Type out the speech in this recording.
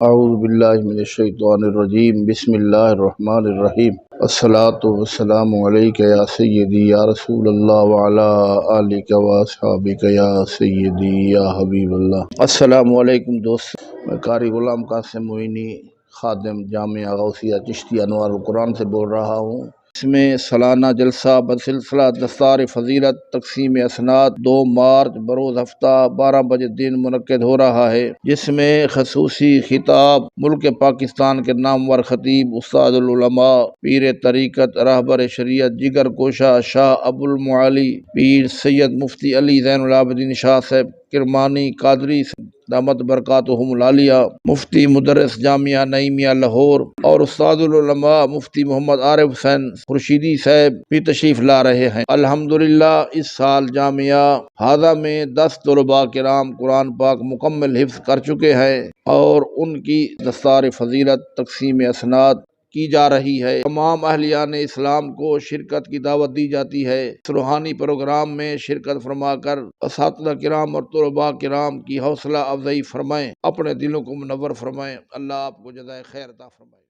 اعوذ باللہ من الشیطان الرجیم، بسم اللہ الرحمن الرحیم۔ الصلاۃ والسلام علیک یا سیدی یا رسول اللہ وعلی آلک واصحابک یا سیدی یا حبیب اللہ۔ السلام علیکم دوست، میں قاری غلام قاسم معینی، خادم جامعہ غوثیہ چشتی انوار القرآن سے بول رہا ہوں۔ اس میں سالانہ جلسہ بسلسلہ دستار فضیلت تقسیم اسناد 2 مارچ بروز ہفتہ 12 بجے دن منعقد ہو رہا ہے، جس میں خصوصی خطاب ملک پاکستان کے نامور خطیب استاد العلماء پیر طریقت رہبر شریعت جگر کوشا شاہ ابو المعالی پیر سید مفتی علی زین العابدین شاہ صاحب کرمانی قادری دامت برکاتہم العالیہ، مفتی مدرس جامعہ نعیمیہ لاہور اور استاد العلماء مفتی محمد عارف حسین خورشیدی صاحب بھی تشریف لا رہے ہیں۔ الحمدللہ اس سال جامعہ ہاذا میں 10 طلباء کرام قرآن پاک مکمل حفظ کر چکے ہیں اور ان کی دستار فضیلت تقسیم اسناد کی جا رہی ہے۔ تمام اہلیان اسلام کو شرکت کی دعوت دی جاتی ہے۔ اس روحانی پروگرام میں شرکت فرما کر اساتذہ کرام اور طلباء کرام کی حوصلہ افزائی فرمائیں، اپنے دلوں کو منور فرمائیں۔ اللہ آپ کو جزائے خیر عطا فرمائے۔